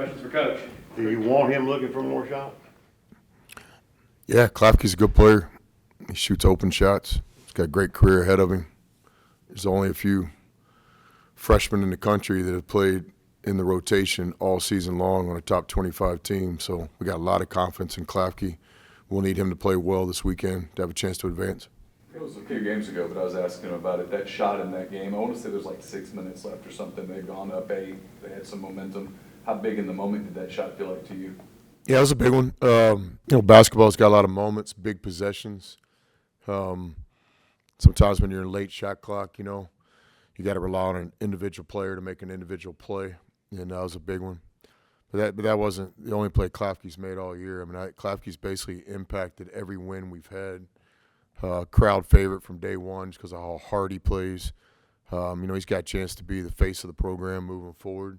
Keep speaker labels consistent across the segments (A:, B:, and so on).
A: Questions for Coach?
B: Do you want him looking for more shots?
C: Yeah, Klafke's a good player. He shoots open shots. He's got a great career ahead of him. There's only a few freshmen in the country that have played in the rotation all season long on a top 25 team. So we got a lot of confidence in Klafke. We'll need him to play well this weekend to have a chance to advance.
D: It was a few games ago, but I was asking him about it. That shot in that game, I want to say there's like 6 minutes left or something. They'd gone up 8. They had some momentum. How big in the moment did that shot feel like to you?
C: Yeah, it was a big one. Basketball's got a lot of moments, big possessions. Sometimes when you're in late shot clock, you got to rely on an individual player to make an individual play, and that was a big one. But that wasn't the only play Klafke's made all year. I mean, Klafke's basically impacted every win we've had. Crowd favorite from day one just because of how hard he plays. He's got a chance to be the face of the program moving forward.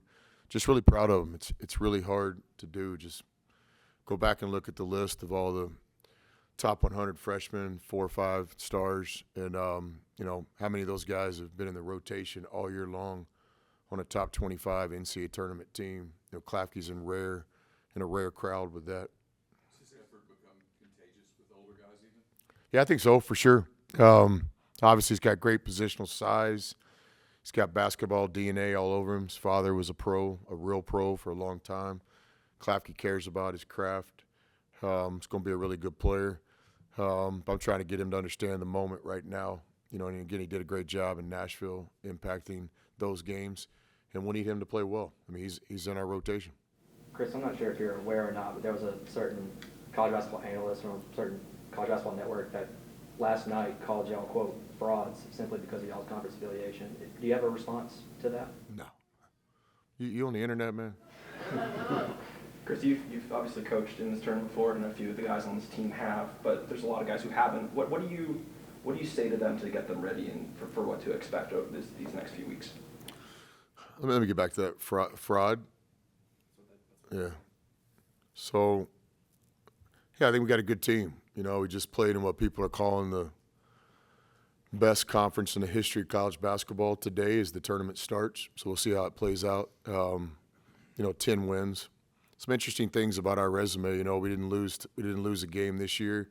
C: Just really proud of him. It's really hard to do. Just go back and look at the list of all the top 100 freshmen, 4 or 5 stars, and how many of those guys have been in the rotation all year long on a top 25 NCAA tournament team. Klafke's in a rare crowd with that.
D: Does his effort become contagious with older guys even?
C: Yeah, I think so, for sure. Obviously, he's got great positional size. He's got basketball DNA all over him. His father was a real pro for a long time. Klafke cares about his craft. He's going to be a really good player. I'm trying to get him to understand the moment right now. And again, he did a great job in Nashville impacting those games. And we need him to play well. I mean, he's in our rotation.
A: Chris, I'm not sure if you're aware or not, but there was a certain college basketball analyst from a certain college basketball network that last night called y'all, quote, frauds simply because of y'all's conference affiliation. Do you have a response to that?
C: No. You on the internet, man?
E: Chris, you've obviously coached in this tournament before, and a few of the guys on this team have, but there's a lot of guys who haven't. What do you say to them to get them ready and for what to expect over these next few weeks?
C: Let me get back to that fraud. Yeah. So, I think we got a good team. We just played in what people are calling the best conference in the history of college basketball. Today as the tournament starts, so we'll see how it plays out. 10 wins. Some interesting things about our resume. We didn't lose a game this year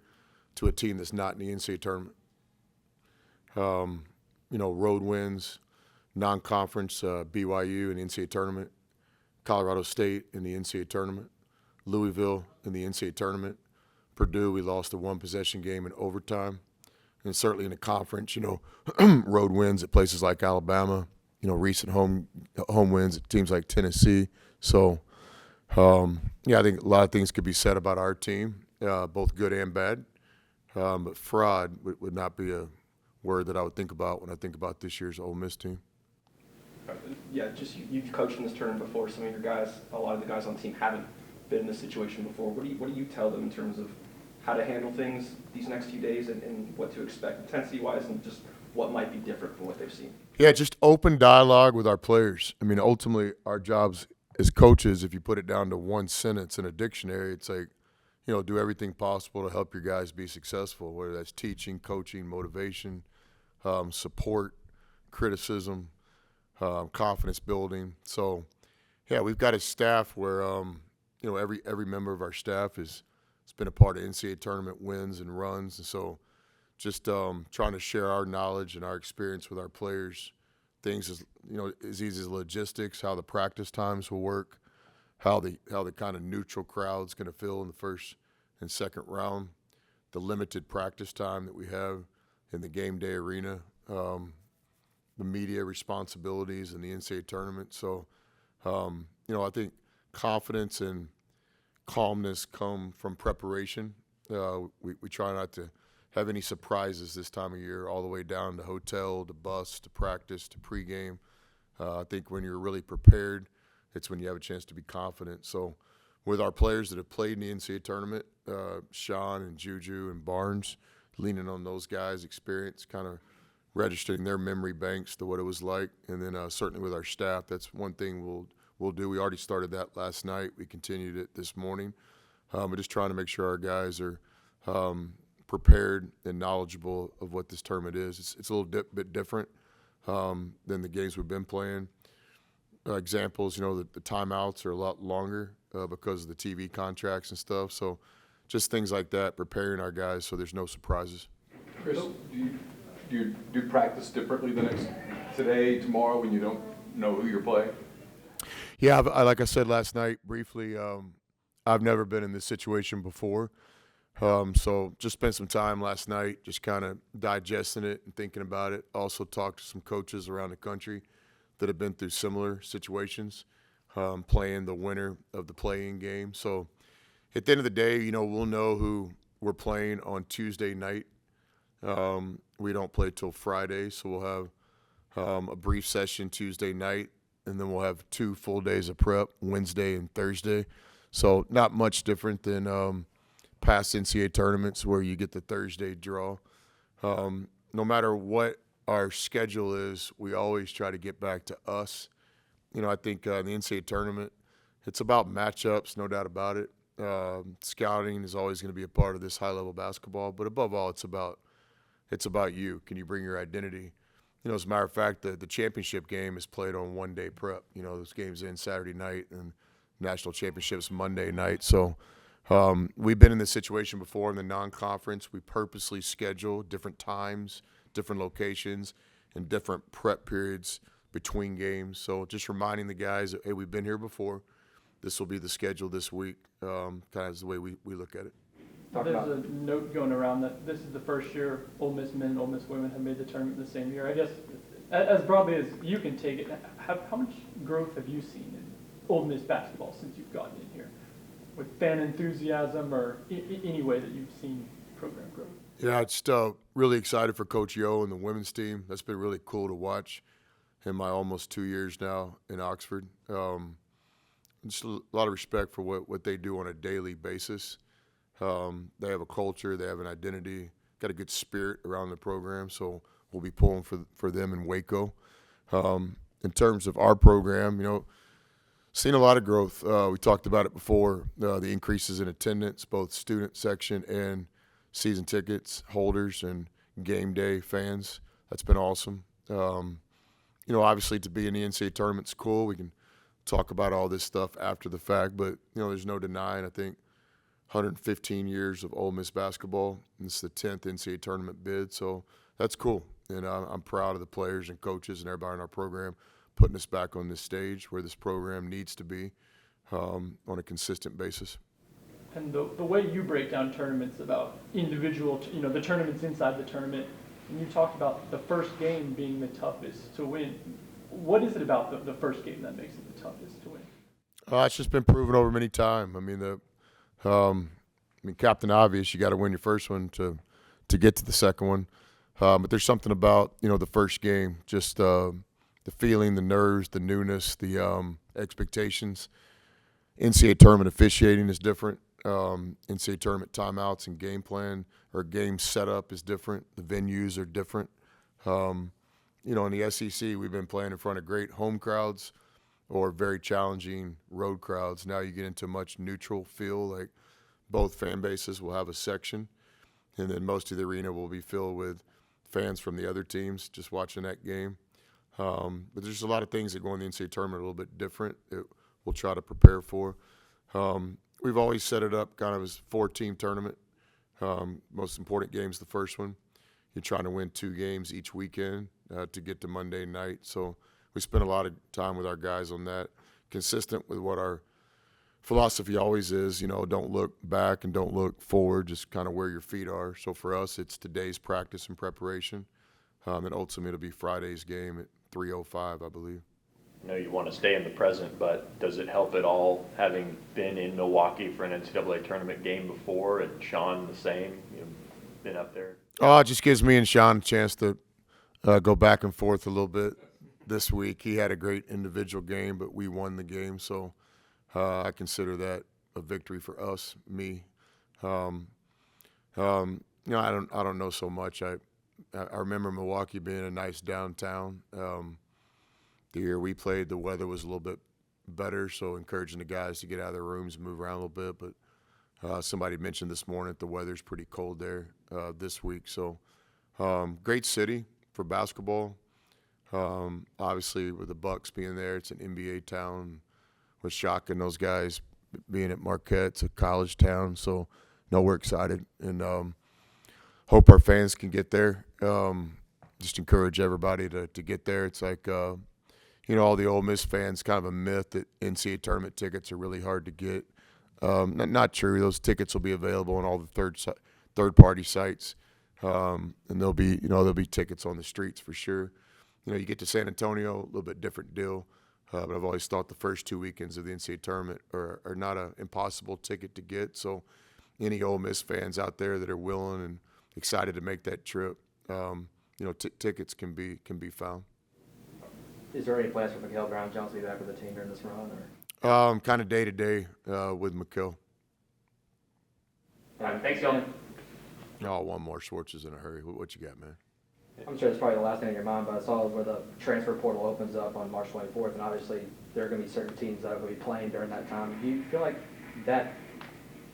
C: to a team that's not in the NCAA tournament. Road wins, non-conference, BYU in the NCAA tournament, Colorado State in the NCAA tournament, Louisville in the NCAA tournament, Purdue, we lost a one-possession game in overtime, and certainly in the conference, road wins at places like Alabama, recent home wins at teams like Tennessee. So, I think a lot of things could be said about our team, both good and bad, but fraud would not be a word that I would think about when I think about this year's Ole Miss team.
E: Yeah, just you've coached in this tournament before. Some of your guys, a lot of the guys on the team haven't been in this situation before. What do you tell them in terms of how to handle things these next few days and what to expect intensity-wise and just what might be different from what they've seen?
C: Yeah, just open dialogue with our players. I mean, ultimately, our jobs as coaches, if you put it down to one sentence in a dictionary, it's like, do everything possible to help your guys be successful, whether that's teaching, coaching, motivation, support, criticism, confidence building. So, we've got a staff where, every member of our staff has been a part of NCAA tournament wins and runs. And so just trying to share our knowledge and our experience with our players, things as easy as logistics, how the practice times will work, how the kind of neutral crowd's going to feel in the first and second round, the limited practice time that we have in the game day arena, the media responsibilities in the NCAA tournament. So, I think confidence and calmness come from preparation. We try not to have any surprises this time of year, all the way down to hotel, to bus, to practice, to pregame. I think when you're really prepared, it's when you have a chance to be confident. So with our players that have played in the NCAA tournament, Sean and Juju and Barnes, leaning on those guys' experience, kind of registering their memory banks to what it was like. And then certainly with our staff, that's one thing we'll do. We already started that last night. We continued it this morning. We're just trying to make sure our guys are prepared and knowledgeable of what this tournament is. It's a little bit different than the games we've been playing. examples, the timeouts are a lot longer because of the TV contracts and stuff. So just things like that, preparing our guys so there's no surprises.
D: Chris, do you do practice differently today, tomorrow, when you don't know who you're playing?
C: Yeah, like I said last night briefly, I've never been in this situation before. So just spent some time last night just kind of digesting it and thinking about it. Also talked to some coaches around the country that have been through similar situations, playing the winner of the play-in game. So at the end of the day, we'll know who we're playing on Tuesday night. We don't play till Friday, so we'll have a brief session Tuesday night, and then we'll have 2 full days of prep, Wednesday and Thursday. So not much different than past NCAA tournaments where you get the Thursday draw. No matter what our schedule is, we always try to get back to us. I think in the NCAA tournament, it's about matchups, no doubt about it. Scouting is always going to be a part of this high-level basketball, but above all, it's about you. Can you bring your identity? As a matter of fact, the championship game is played on one-day prep. Those games end Saturday night and national championships Monday night. So we've been in this situation before in the non-conference. We purposely schedule different times, different locations, and different prep periods between games. So just reminding the guys that, hey, we've been here before. This will be the schedule this week. Kind of is the way we look at it.
F: There's a note going around that this is the first year Ole Miss men and Ole Miss women have made the tournament the same year. I guess as broadly as you can take it, how much growth have you seen in Ole Miss basketball since you've gotten in here? With fan enthusiasm or any way that you've seen program growth?
C: Yeah, just really excited for Coach Yo and the women's team. That's been really cool to watch in my almost 2 years now in Oxford. Just a lot of respect for what they do on a daily basis. They have a culture, they have an identity, got a good spirit around the program, so we'll be pulling for them in Waco. In terms of our program, seen a lot of growth. We talked about it before, the increases in attendance, both student section and season tickets holders and game day fans. That's been awesome. Obviously to be in the NCAA tournament's cool. We can talk about all this stuff after the fact, but, there's no denying, I think, 115 years of Ole Miss basketball. This is the 10th NCAA tournament bid, so that's cool. And I'm proud of the players and coaches and everybody in our program putting us back on this stage where this program needs to be on a consistent basis.
F: And the way you break down tournaments about individual, the tournaments inside the tournament, and you talked about the first game being the toughest to win. What is it about the first game that makes it the toughest to win?
C: It's just been proven over many times. Captain Obvious, you got to win your first one to get to the second one. But there's something about, the first game, just the feeling, the nerves, the newness, the expectations. NCAA tournament officiating is different. NCAA tournament timeouts and game plan or game setup is different. The venues are different. In the SEC, we've been playing in front of great home crowds or very challenging road crowds. Now you get into a much neutral feel, like both fan bases will have a section, and then most of the arena will be filled with fans from the other teams just watching that game. But there's a lot of things that go in the NCAA tournament a little bit different that we'll try to prepare for. We've always set it up kind of as a 4-team tournament. Most important game's the first one. You're trying to win 2 games each weekend to get to Monday night. So we spend a lot of time with our guys on that, consistent with what our philosophy always is. Don't look back and don't look forward, just kind of where your feet are. So for us, it's today's practice and preparation. And ultimately, it'll be Friday's game at 3:05, I believe.
G: I know you want to stay in the present, but does it help at all having been in Milwaukee for an NCAA tournament game before, and Sean the same, been up there?
C: It just gives me and Sean a chance to go back and forth a little bit this week. He had a great individual game, but we won the game, so I consider that a victory for us, me. I don't know so much. I remember Milwaukee being a nice downtown. The year we played, the weather was a little bit better, so encouraging the guys to get out of their rooms and move around a little bit. But somebody mentioned this morning that the weather's pretty cold there this week. So great city for basketball. Obviously, with the Bucks being there, it's an NBA town. With Shock and those guys being at Marquette, it's a college town. So, no, we're excited and hope our fans can get there. Just encourage everybody to get there. It's like, all the Ole Miss fans, kind of a myth that NCAA tournament tickets are really hard to get. Not true. Those tickets will be available on all the third-party sites, and there'll be tickets on the streets for sure. You get to San Antonio, a little bit different deal. But I've always thought the first 2 weekends of the NCAA tournament are not an impossible ticket to get. So any Ole Miss fans out there that are willing and excited to make that trip, tickets can be found.
A: Is there any plans for Mikael Brown-Jones to be back with the team during this run? Or?
C: Kind of day to day with McKill.
A: Thanks, gentlemen.
C: Oh, one more. Schwartz is in a hurry. What you got, man?
A: I'm sure it's probably the last thing on your mind, but I saw where the transfer portal opens up on March 24th, and obviously there are going to be certain teams that are going to be playing during that time. Do you feel like that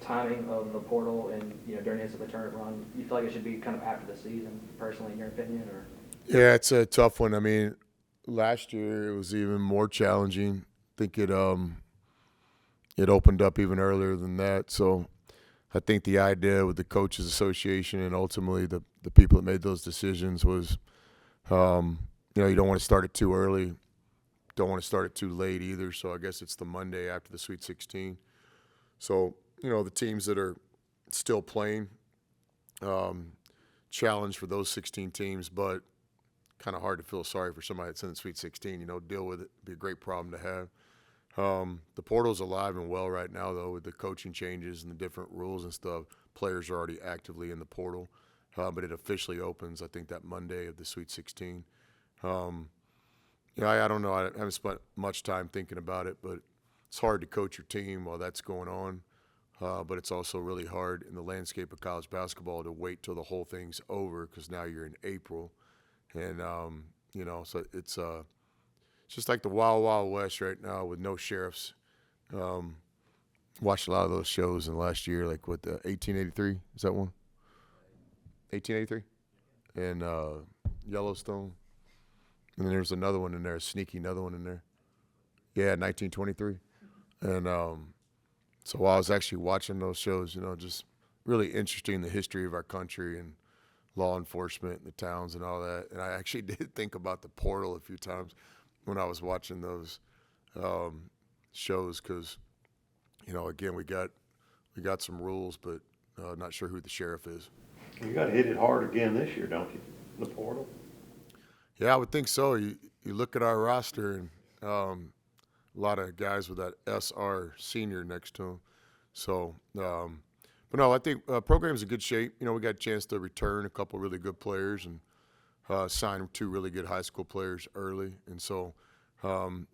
A: timing of the portal and during the NCAA tournament run, you feel like it should be kind of after the season, personally, in your opinion, or?
C: Yeah, it's a tough one. I mean, last year it was even more challenging. I think it opened up even earlier than that. So I think the idea with the Coaches Association and ultimately the people that made those decisions was, you don't want to start it too early, don't want to start it too late either. So I guess it's the Monday after the Sweet 16. So, the teams that are still playing, challenge for those 16 teams, but kind of hard to feel sorry for somebody that's in the Sweet 16, deal with it. Be a great problem to have. The portal's alive and well right now, though, with the coaching changes and the different rules and stuff. Players are already actively in the portal, but it officially opens, I think, that Monday of the Sweet 16. I don't know. I haven't spent much time thinking about it, but it's hard to coach your team while that's going on. But it's also really hard in the landscape of college basketball to wait till the whole thing's over because now you're in April. And, so it's just like the Wild Wild West right now with no sheriffs. Watched a lot of those shows in the last year, like what, 1883? Is that one? 1883? And Yellowstone. And then there's another one in there, another one in there. Yeah, 1923. And so while I was actually watching those shows, just really interesting the history of our country and law enforcement and the towns and all that. And I actually did think about the portal a few times when I was watching those shows because, again, we got some rules, but not sure who the sheriff is.
B: You got to hit it hard again this year, don't you? The portal.
C: Yeah, I would think so. You look at our roster and a lot of guys with that SR senior next to them. So, but no, I think program's in good shape. We got a chance to return a couple really good players and sign 2 really good high school players early. And so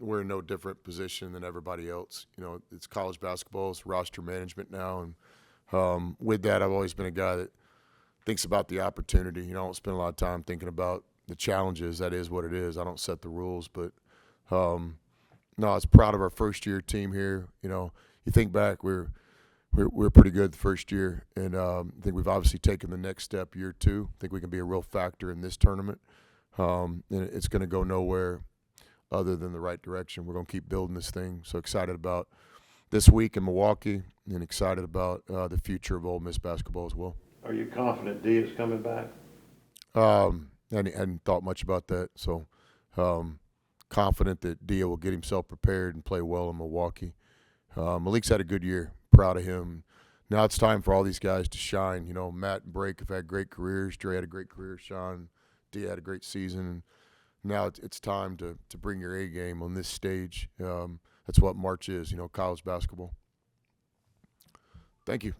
C: we're in no different position than everybody else. It's college basketball, it's roster management now. And with that, I've always been a guy that thinks about the opportunity. I don't spend a lot of time thinking about the challenges. That is what it is. I don't set the rules, but no, I was proud of our first year team here. You think back, we're pretty good the first year, and I think we've obviously taken the next step year 2. I think we can be a real factor in this tournament, and it's going to go nowhere other than the right direction. We're going to keep building this thing. So excited about this week in Milwaukee, and excited about the future of Ole Miss basketball as well.
B: Are you confident D is coming back?
C: I hadn't thought much about that, so confident that Dia will get himself prepared and play well in Milwaukee. Malik's had a good year. Proud of him. Now it's time for all these guys to shine. Matt and Brake have had great careers. Dre had a great career. Sean, Dia had a great season. Now it's time to bring your A game on this stage. That's what March is, college basketball. Thank you.